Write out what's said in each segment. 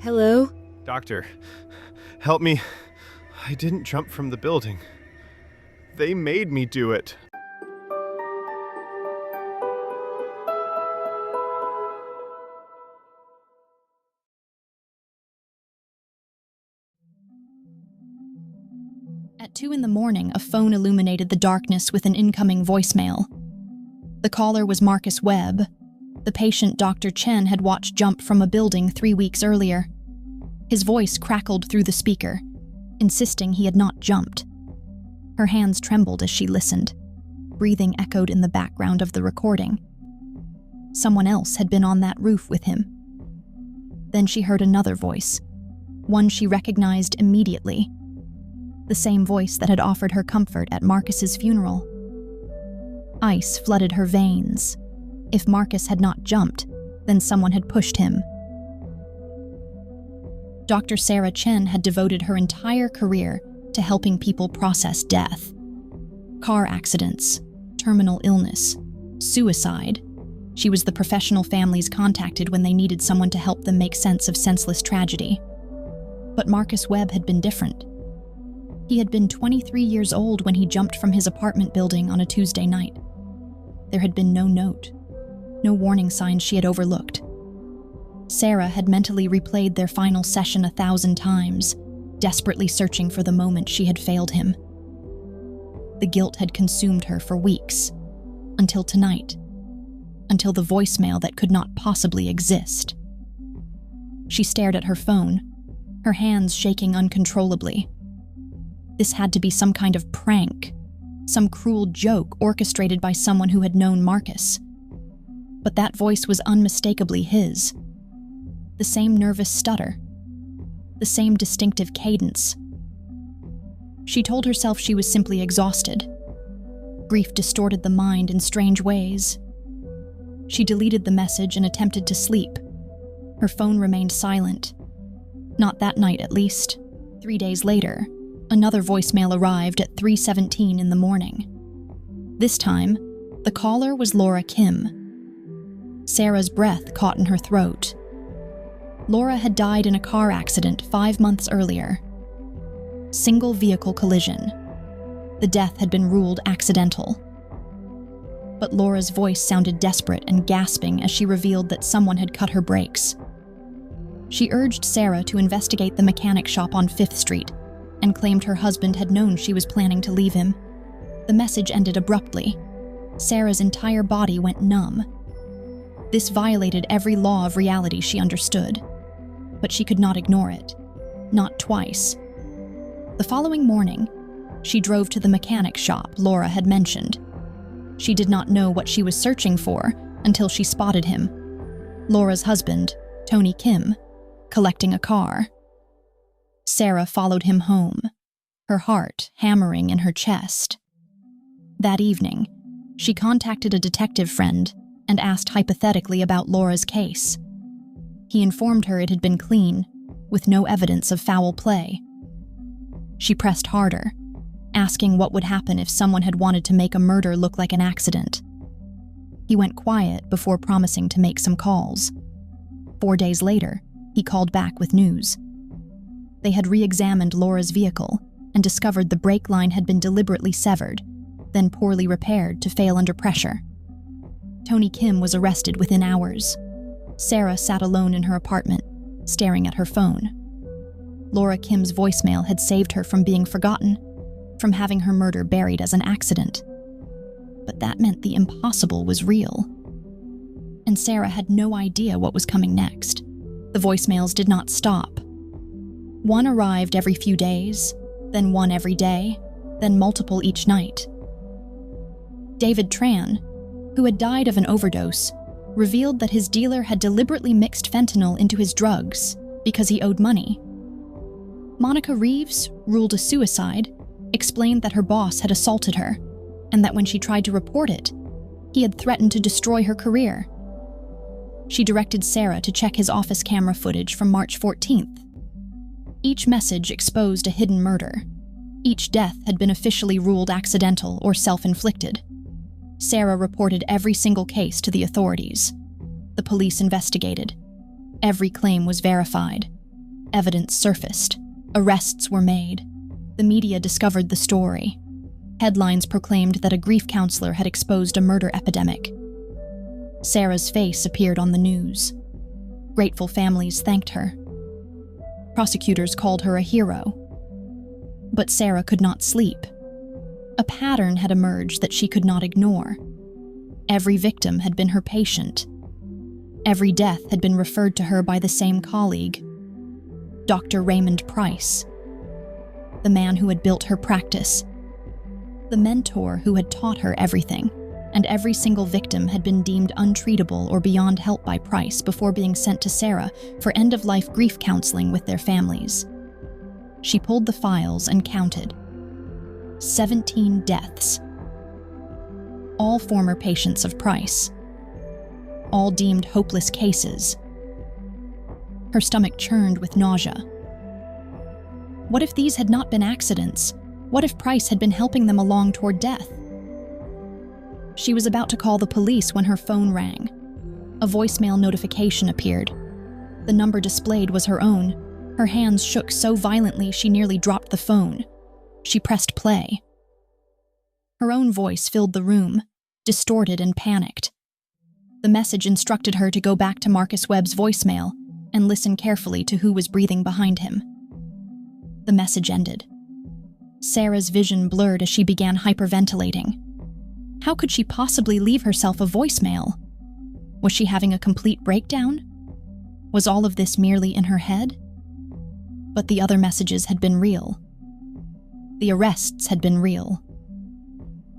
Hello? Doctor, help me. I didn't jump from the building. They made me do it. At 2 a.m, a phone illuminated the darkness with an incoming voicemail. The caller was Marcus Webb, the patient Dr. Chen had watched jump from a building 3 weeks earlier. His voice crackled through the speaker, insisting he had not jumped. Her hands trembled as she listened. Breathing echoed in the background of the recording. Someone else had been on that roof with him. Then she heard another voice, one she recognized immediately. The same voice that had offered her comfort at Marcus's funeral. Ice flooded her veins. If Marcus had not jumped, then someone had pushed him. Dr. Sarah Chen had devoted her entire career to helping people process death. Car accidents, terminal illness, suicide. She was the professional families contacted when they needed someone to help them make sense of senseless tragedy. But Marcus Webb had been different. He had been 23 years old when he jumped from his apartment building on a Tuesday night. There had been no note, no warning signs she had overlooked. Sarah had mentally replayed their final session 1,000 times, desperately searching for the moment she had failed him. The guilt had consumed her for weeks, until tonight, until the voicemail that could not possibly exist. She stared at her phone, her hands shaking uncontrollably. This had to be some kind of prank, some cruel joke orchestrated by someone who had known Marcus. But that voice was unmistakably his. The same nervous stutter, the same distinctive cadence. She told herself she was simply exhausted. Grief distorted the mind in strange ways. She deleted the message and attempted to sleep. Her phone remained silent. Not that night, at least. 3 days later, another voicemail arrived at 3:17 in the morning. This time, the caller was Laura Kim. Sarah's breath caught in her throat. Laura had died in a car accident 5 months earlier. Single vehicle collision. The death had been ruled accidental. But Laura's voice sounded desperate and gasping as she revealed that someone had cut her brakes. She urged Sarah to investigate the mechanic shop on 5th Street and claimed her husband had known she was planning to leave him. The message ended abruptly. Sarah's entire body went numb. This violated every law of reality she understood, but she could not ignore it. Not twice. The following morning, she drove to the mechanic shop Laura had mentioned. She did not know what she was searching for until she spotted him. Laura's husband, Tony Kim, collecting a car. Sarah followed him home, her heart hammering in her chest. That evening, she contacted a detective friend and asked hypothetically about Laura's case. He informed her it had been clean, with no evidence of foul play. She pressed harder, asking what would happen if someone had wanted to make a murder look like an accident. He went quiet before promising to make some calls. 4 days later, he called back with news. They had re-examined Laura's vehicle and discovered the brake line had been deliberately severed, then poorly repaired to fail under pressure. Tony Kim was arrested within hours. Sarah sat alone in her apartment, staring at her phone. Laura Kim's voicemail had saved her from being forgotten, from having her murder buried as an accident. But that meant the impossible was real. And Sarah had no idea what was coming next. The voicemails did not stop. One arrived every few days, then one every day, then multiple each night. David Tran, who had died of an overdose, revealed that his dealer had deliberately mixed fentanyl into his drugs because he owed money. Monica Reeves, ruled a suicide, explained that her boss had assaulted her, and that when she tried to report it, he had threatened to destroy her career. She directed Sarah to check his office camera footage from March 14th. Each message exposed a hidden murder. Each death had been officially ruled accidental or self-inflicted. Sarah reported every single case to the authorities. The police investigated. Every claim was verified. Evidence surfaced. Arrests were made. The media discovered the story. Headlines proclaimed that a grief counselor had exposed a murder epidemic. Sarah's face appeared on the news. Grateful families thanked her. Prosecutors called her a hero. But Sarah could not sleep. A pattern had emerged that she could not ignore. Every victim had been her patient. Every death had been referred to her by the same colleague, Dr. Raymond Price, the man who had built her practice, the mentor who had taught her everything, and every single victim had been deemed untreatable or beyond help by Price before being sent to Sarah for end-of-life grief counseling with their families. She pulled the files and counted. 17 deaths. All former patients of Price. All deemed hopeless cases. Her stomach churned with nausea. What if these had not been accidents? What if Price had been helping them along toward death? She was about to call the police when her phone rang. A voicemail notification appeared. The number displayed was her own. Her hands shook so violently she nearly dropped the phone. She pressed play. Her own voice filled the room, distorted and panicked. The message instructed her to go back to Marcus Webb's voicemail and listen carefully to who was breathing behind him. The message ended. Sarah's vision blurred as she began hyperventilating. How could she possibly leave herself a voicemail? Was she having a complete breakdown? Was all of this merely in her head? But the other messages had been real. The arrests had been real.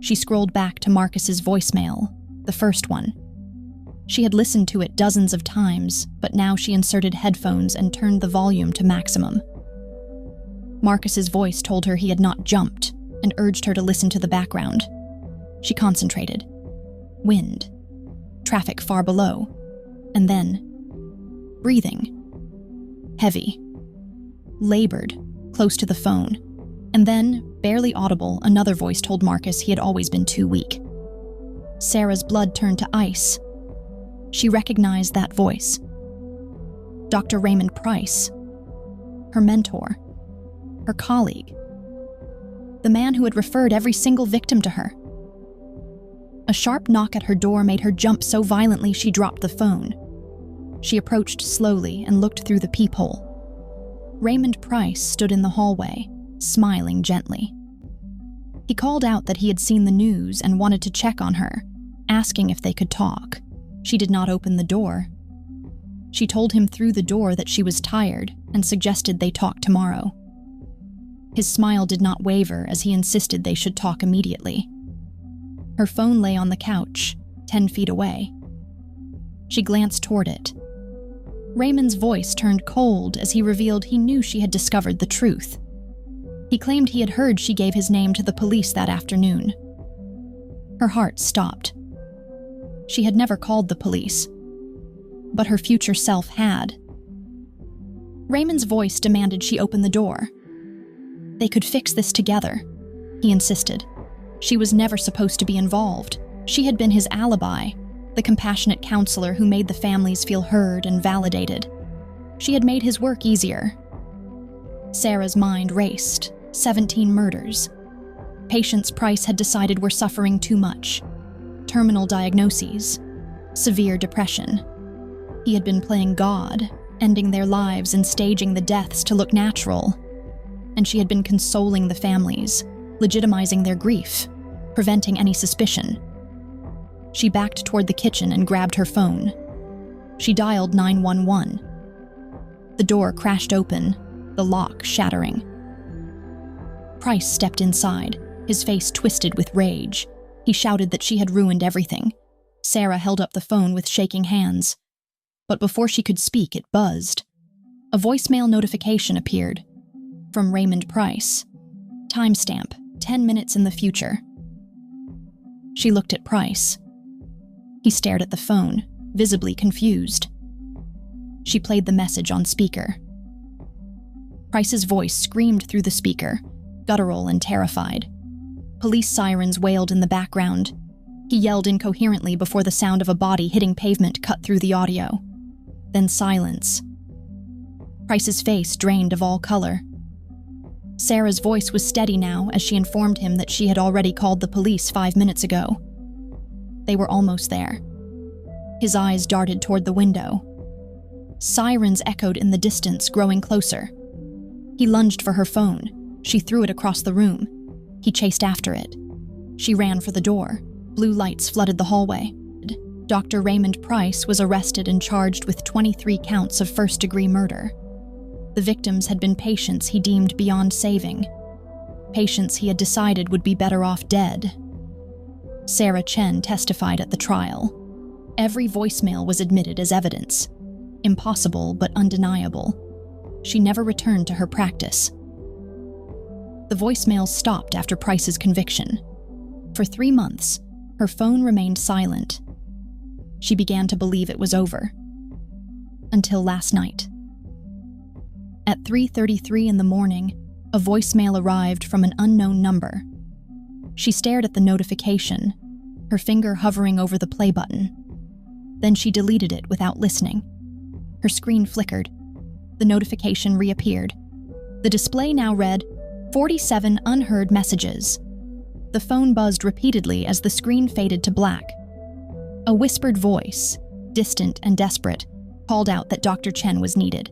She scrolled back to Marcus's voicemail, the first one. She had listened to it dozens of times, but now she inserted headphones and turned the volume to maximum. Marcus's voice told her he had not jumped and urged her to listen to the background. She concentrated. Wind. Traffic far below. And then, breathing. Heavy. Labored, close to the phone. And then, barely audible, another voice told Marcus he had always been too weak. Sarah's blood turned to ice. She recognized that voice. Dr. Raymond Price. Her mentor. Her colleague. The man who had referred every single victim to her. A sharp knock at her door made her jump so violently she dropped the phone. She approached slowly and looked through the peephole. Raymond Price stood in the hallway, smiling gently. He called out that he had seen the news and wanted to check on her, asking if they could talk. She did not open the door. She told him through the door that she was tired and suggested they talk tomorrow. His smile did not waver as he insisted they should talk immediately. Her phone lay on the couch, 10 feet away. She glanced toward it. Raymond's voice turned cold as he revealed he knew she had discovered the truth. He claimed he had heard she gave his name to the police that afternoon. Her heart stopped. She had never called the police, but her future self had. Raymond's voice demanded she open the door. They could fix this together, he insisted. She was never supposed to be involved. She had been his alibi, the compassionate counselor who made the families feel heard and validated. She had made his work easier. Sarah's mind raced. 17 murders. Patients Price had decided were suffering too much. Terminal diagnoses. Severe depression. He had been playing God, ending their lives and staging the deaths to look natural. And she had been consoling the families, legitimizing their grief, preventing any suspicion. She backed toward the kitchen and grabbed her phone. She dialed 911. The door crashed open, the lock shattering. Price stepped inside, his face twisted with rage. He shouted that she had ruined everything. Sarah held up the phone with shaking hands. But before she could speak, it buzzed. A voicemail notification appeared. From Raymond Price. Timestamp, 10 minutes in the future. She looked at Price. He stared at the phone, visibly confused. She played the message on speaker. Price's voice screamed through the speaker, guttural and terrified. Police sirens wailed in the background. He yelled incoherently before the sound of a body hitting pavement cut through the audio. Then silence. Price's face drained of all color. Sarah's voice was steady now as she informed him that she had already called the police 5 minutes ago. They were almost there. His eyes darted toward the window. Sirens echoed in the distance, growing closer. He lunged for her phone. She threw it across the room. He chased after it. She ran for the door. Blue lights flooded the hallway. Dr. Raymond Price was arrested and charged with 23 counts of first-degree murder. The victims had been patients he deemed beyond saving. Patients he had decided would be better off dead. Sarah Chen testified at the trial. Every voicemail was admitted as evidence. Impossible but undeniable. She never returned to her practice. The voicemails stopped after Price's conviction. For 3 months, her phone remained silent. She began to believe it was over. Until last night. At 3:33 in the morning, a voicemail arrived from an unknown number. She stared at the notification, her finger hovering over the play button. Then she deleted it without listening. Her screen flickered. The notification reappeared. The display now read, 47 unheard messages. The phone buzzed repeatedly as the screen faded to black. A whispered voice, distant and desperate, called out that Dr. Chen was needed.